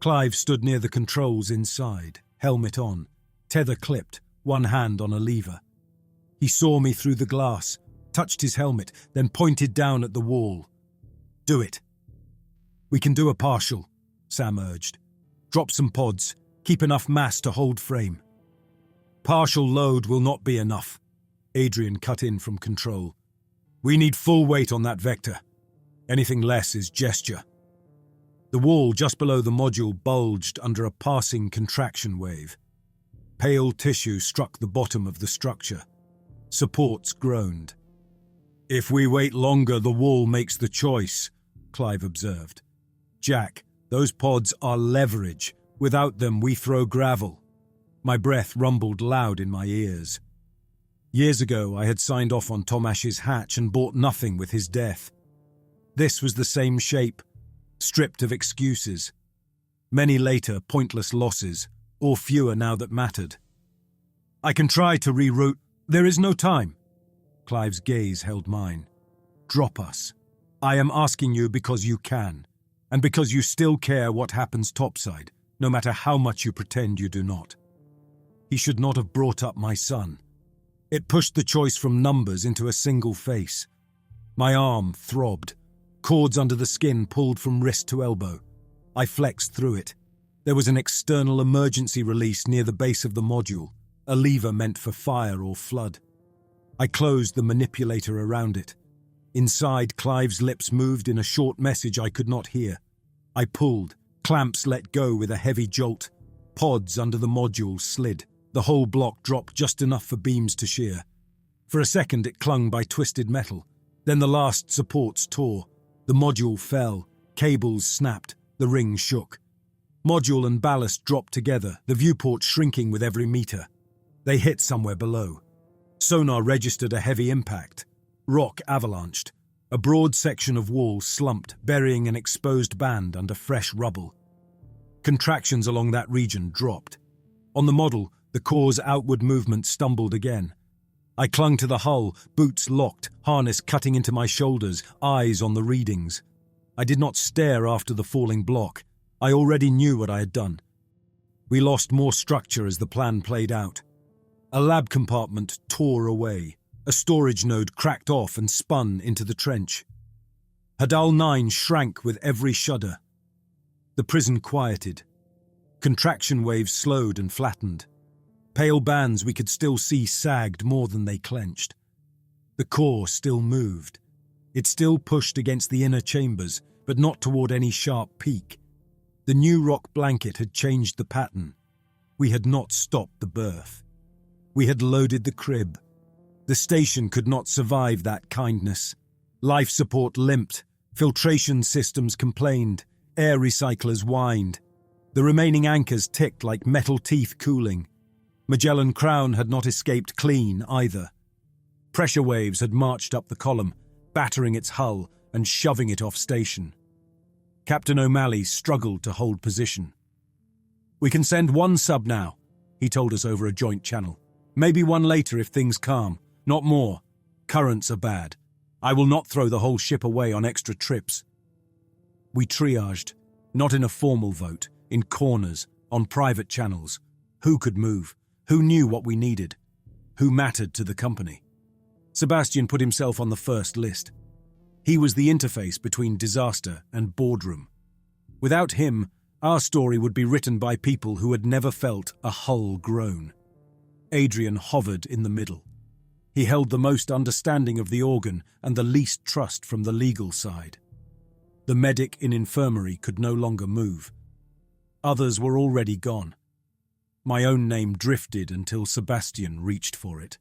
Clive stood near the controls inside, helmet on, tether clipped, one hand on a lever. He saw me through the glass, touched his helmet, then pointed down at the wall. "Do it." "We can do a partial," Sam urged. "Drop some pods, keep enough mass to hold frame." "Partial load will not be enough," Adrian cut in from control. "We need full weight on that vector. Anything less is gesture." The wall just below the module bulged under a passing contraction wave. Pale tissue struck the bottom of the structure. Supports groaned. "If we wait longer, the wall makes the choice," Clive observed. "Jack, those pods are leverage. Without them, we throw gravel." My breath rumbled loud in my ears. Years ago, I had signed off on Tomash's hatch and bought nothing with his death. This was the same shape, stripped of excuses. Many later, pointless losses, or fewer now that mattered. "I can try to reroute." "There is no time." Clive's gaze held mine. "Drop us. I am asking you because you can, and because you still care what happens topside, no matter how much you pretend you do not." He should not have brought up my son. It pushed the choice from numbers into a single face. My arm throbbed. Cords under the skin pulled from wrist to elbow. I flexed through it. There was an external emergency release near the base of the module, a lever meant for fire or flood. I closed the manipulator around it. Inside, Clive's lips moved in a short message I could not hear. I pulled. Clamps let go with a heavy jolt. Pods under the module slid. The whole block dropped just enough for beams to shear. For a second it clung by twisted metal. Then the last supports tore. The module fell. Cables snapped. The ring shook. Module and ballast dropped together, the viewport shrinking with every meter. They hit somewhere below. Sonar registered a heavy impact. Rock avalanched. A broad section of wall slumped, burying an exposed band under fresh rubble. Contractions along that region dropped. On the model, the core's outward movement stumbled again. I clung to the hull, boots locked, harness cutting into my shoulders, eyes on the readings. I did not stare after the falling block. I already knew what I had done. We lost more structure as the plan played out. A lab compartment tore away. A storage node cracked off and spun into the trench. Hadal 9 shrank with every shudder. The prison quieted. Contraction waves slowed and flattened. Pale bands we could still see sagged more than they clenched. The core still moved. It still pushed against the inner chambers, but not toward any sharp peak. The new rock blanket had changed the pattern. We had not stopped the birth. We had loaded the crib. The station could not survive that kindness. Life support limped. Filtration systems complained. Air recyclers whined. The remaining anchors ticked like metal teeth cooling. Magellan Crown had not escaped clean either. Pressure waves had marched up the column, battering its hull and shoving it off station. Captain O'Malley struggled to hold position. "We can send one sub now," he told us over a joint channel. "Maybe one later if things calm. Not more. Currents are bad. I will not throw the whole ship away on extra trips." We triaged, not in a formal vote, in corners, on private channels. Who could move? Who knew what we needed? Who mattered to the company? Sebastian put himself on the first list. He was the interface between disaster and boardroom. Without him, our story would be written by people who had never felt a hull groan. Adrian hovered in the middle. He held the most understanding of the organ and the least trust from the legal side. The medic in infirmary could no longer move. Others were already gone. My own name drifted until Sebastian reached for it.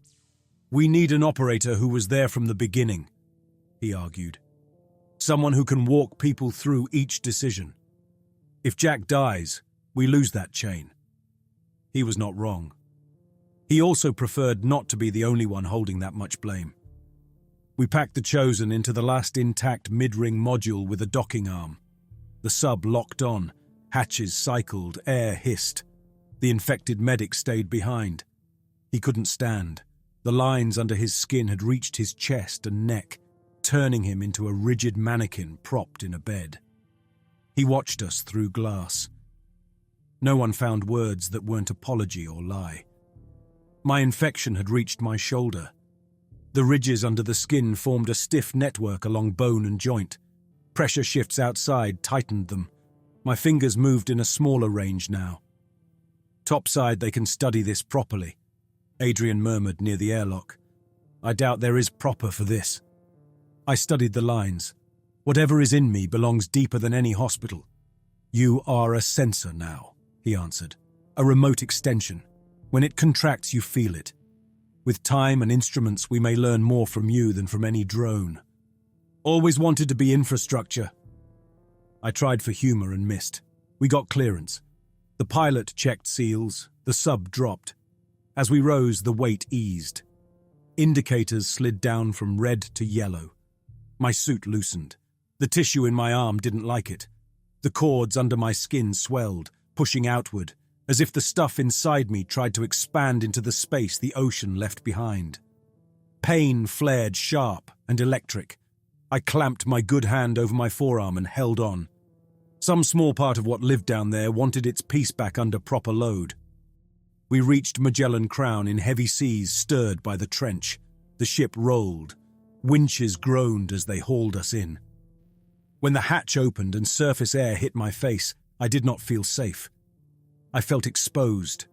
"We need an operator who was there from the beginning," he argued. "Someone who can walk people through each decision. If Jack dies, we lose that chain." He was not wrong. He also preferred not to be the only one holding that much blame. We packed the Chosen into the last intact mid-ring module with a docking arm. The sub locked on, hatches cycled, air hissed. The infected medic stayed behind. He couldn't stand. The lines under his skin had reached his chest and neck. turning him into a rigid mannequin propped in a bed. He watched us through glass. No one found words that weren't apology or lie. My infection had reached my shoulder. The ridges under the skin formed a stiff network along bone and joint. Pressure shifts outside tightened them. My fingers moved in a smaller range now. "Topside they can study this properly," Adrian murmured near the airlock. "I doubt there is proper for this." I studied the lines. "Whatever is in me belongs deeper than any hospital." "You are a sensor now," he answered. "A remote extension. When it contracts, you feel it. With time and instruments, we may learn more from you than from any drone." "Always wanted to be infrastructure." I tried for humor and missed. We got clearance. The pilot checked seals, the sub dropped. As we rose, the weight eased. Indicators slid down from red to yellow. My suit loosened. The tissue in my arm didn't like it. The cords under my skin swelled, pushing outward, as if the stuff inside me tried to expand into the space the ocean left behind. Pain flared sharp and electric. I clamped my good hand over my forearm and held on. Some small part of what lived down there wanted its peace back under proper load. We reached Magellan Crown in heavy seas stirred by the trench. The ship rolled. Winches groaned as they hauled us in. When the hatch opened and surface air hit my face, I did not feel safe. I felt exposed.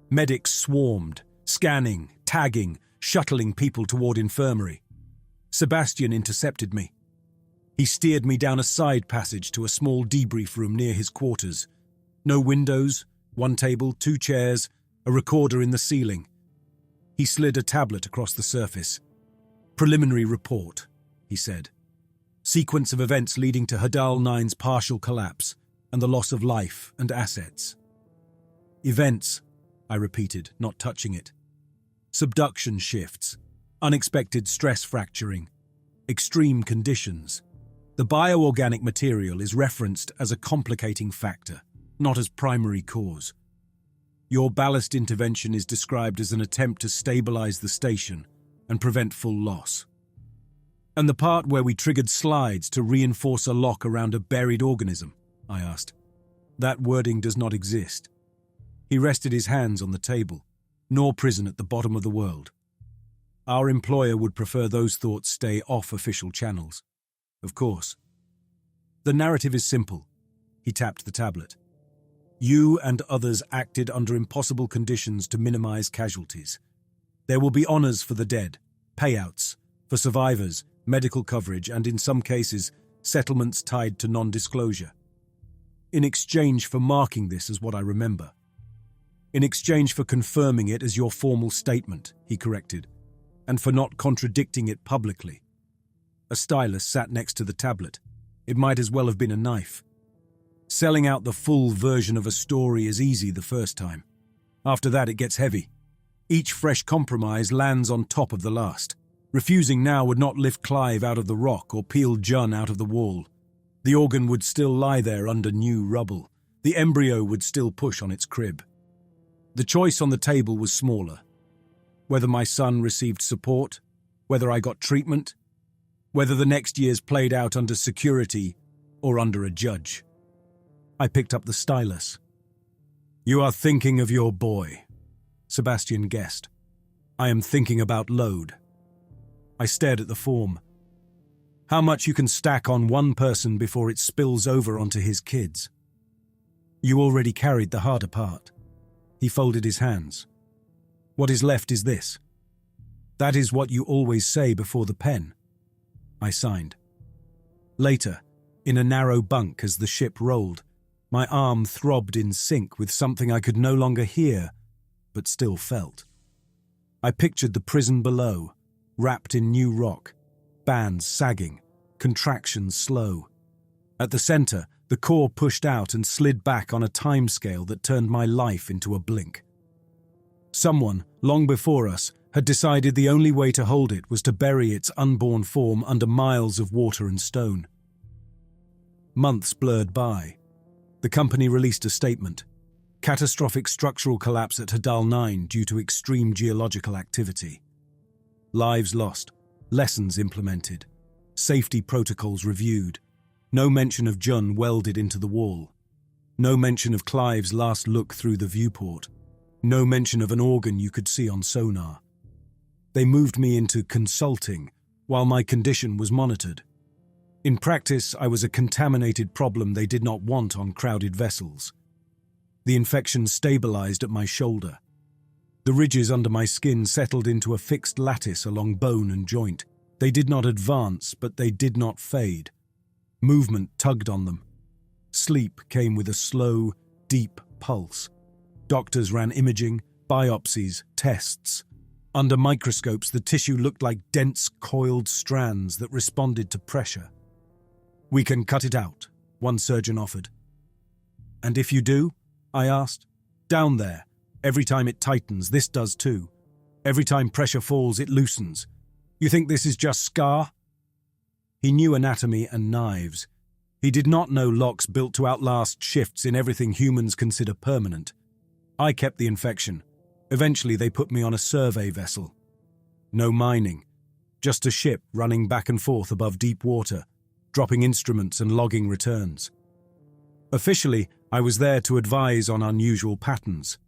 Medics swarmed, scanning, tagging, shuttling people toward infirmary. Sebastian intercepted me. He steered me down a side passage to a small debrief room near his quarters. No windows, one table, two chairs, a recorder in the ceiling. He slid a tablet across the surface. "Preliminary report," he said. "Sequence of events leading to Hadal 9's partial collapse and the loss of life and assets." "Events," I repeated, not touching it. "Subduction shifts, unexpected stress fracturing, extreme conditions. The bioorganic material is referenced as a complicating factor, not as primary cause. Your ballast intervention is described as an attempt to stabilize the station and prevent full loss." "And the part where we triggered slides to reinforce a lock around a buried organism?" I asked. "That wording does not exist." He rested his hands on the table. "Nor prison at the bottom of the world. Our employer would prefer those thoughts stay off official channels. Of course. The narrative is simple." He tapped the tablet. "You and others acted under impossible conditions to minimize casualties. There will be honors for the dead, payouts, for survivors, medical coverage, and in some cases, settlements tied to non-disclosure. In exchange for marking this as what I remember. In exchange for confirming it as your formal statement," he corrected, "and for not contradicting it publicly." A stylus sat next to the tablet. It might as well have been a knife. Selling out the full version of a story is easy the first time. After that, it gets heavy. Each fresh compromise lands on top of the last. Refusing now would not lift Clive out of the rock or peel Jun out of the wall. The organ would still lie there under new rubble. The embryo would still push on its crib. The choice on the table was smaller. Whether my son received support, whether I got treatment, whether the next years played out under security or under a judge. I picked up the stylus. "You are thinking of your boy," Sebastian guessed. "I am thinking about load." I stared at the form. "How much you can stack on one person before it spills over onto his kids." "You already carried the harder part." He folded his hands. "What is left is this. That is what you always say before the pen." I signed. Later, in a narrow bunk as the ship rolled, my arm throbbed in sync with something I could no longer hear, but still felt. I pictured the prison below, wrapped in new rock, bands sagging, contractions slow. At the center, the core pushed out and slid back on a timescale that turned my life into a blink. Someone, long before us, had decided the only way to hold it was to bury its unborn form under miles of water and stone. Months blurred by. The company released a statement. Catastrophic structural collapse at Hadal 9 due to extreme geological activity. Lives lost, lessons implemented, Safety protocols reviewed. No mention of Jun welded into the wall. No mention of Clive's last look through the viewport. No mention of an organ you could see on sonar. They moved me into consulting while my condition was monitored. In practice, I was a contaminated problem they did not want on crowded vessels. The infection stabilized at my shoulder. The ridges under my skin settled into a fixed lattice along bone and joint. They did not advance, but they did not fade. Movement tugged on them. Sleep came with a slow, deep pulse. Doctors ran imaging, biopsies, tests. Under microscopes, the tissue looked like dense, coiled strands that responded to pressure. "We can cut it out," one surgeon offered. "And if you do?" I asked. "Down there. Every time it tightens, this does too. Every time pressure falls, it loosens. You think this is just scar?" He knew anatomy and knives. He did not know locks built to outlast shifts in everything humans consider permanent. I kept the infection. Eventually, they put me on a survey vessel. No mining. Just a ship running back and forth above deep water, dropping instruments and logging returns. Officially, I was there to advise on unusual patterns.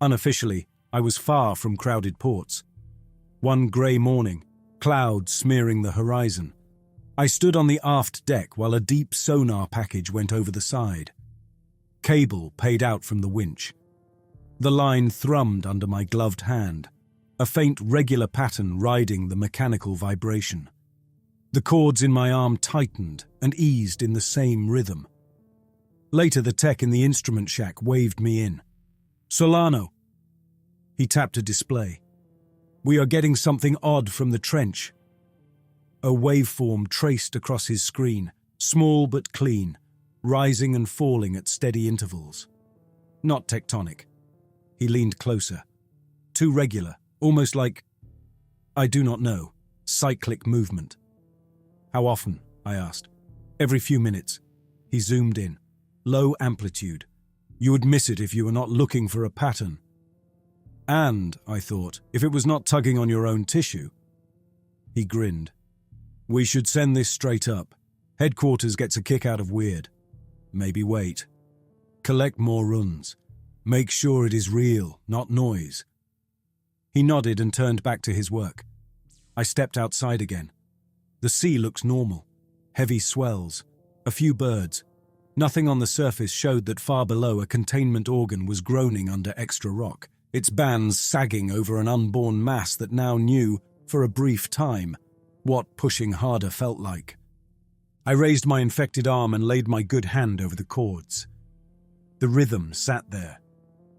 Unofficially, I was far from crowded ports. One grey morning, clouds smearing the horizon. I stood on the aft deck while a deep sonar package went over the side. Cable paid out from the winch. The line thrummed under my gloved hand, a faint regular pattern riding the mechanical vibration. The cords in my arm tightened and eased in the same rhythm. Later, the tech in the instrument shack waved me in. "Solano." He tapped a display. "We are getting something odd from the trench." A waveform traced across his screen, small but clean, rising and falling at steady intervals. Not tectonic. He leaned closer. Too regular, almost like, I do not know, cyclic movement. "How often?" I asked. "Every few minutes." He zoomed in. Low amplitude. You would miss it if you were not looking for a pattern. And, I thought, if it was not tugging on your own tissue. He grinned. "We should send this straight up. Headquarters gets a kick out of weird. Maybe wait. Collect more runs. Make sure it is real, not noise." He nodded and turned back to his work. I stepped outside again. The sea looks normal. Heavy swells. A few birds. Nothing on the surface showed that far below a containment organ was groaning under extra rock, its bands sagging over an unborn mass that now knew, for a brief time, what pushing harder felt like. I raised my infected arm and laid my good hand over the cords. The rhythm sat there.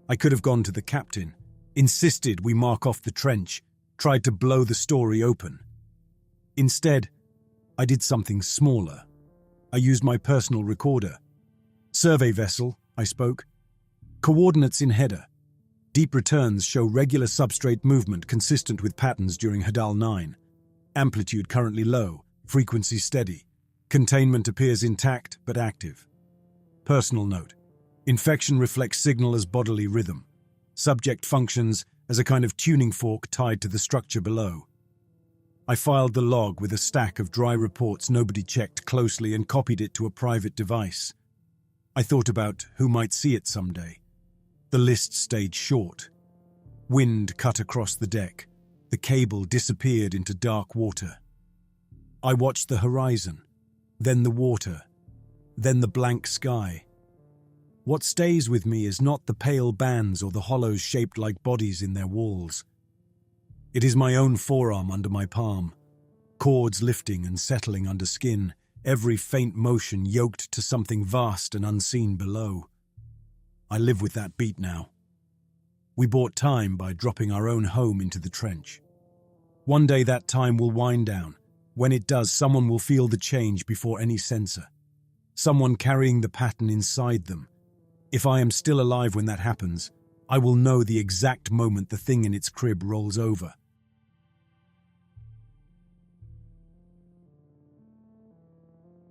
I could have gone to the captain, insisted we mark off the trench, tried to blow the story open. Instead, I did something smaller. I used my personal recorder. "Survey vessel," I spoke. "Coordinates in header. Deep returns show regular substrate movement consistent with patterns during Hadal 9. Amplitude currently low, frequency steady. Containment appears intact but active. Personal note. Infection reflects signal as bodily rhythm. Subject functions as a kind of tuning fork tied to the structure below." I filed the log with a stack of dry reports nobody checked closely and copied it to a private device. I thought about who might see it someday. The list stayed short. Wind cut across the deck. The cable disappeared into dark water. I watched the horizon, then the water, then the blank sky. What stays with me is not the pale bands or the hollows shaped like bodies in their walls. It is my own forearm under my palm, cords lifting and settling under skin, every faint motion yoked to something vast and unseen below. I live with that beat now. We bought time by dropping our own home into the trench. One day that time will wind down. When it does, someone will feel the change before any sensor. Someone carrying the pattern inside them. If I am still alive when that happens, I will know the exact moment the thing in its crib rolls over.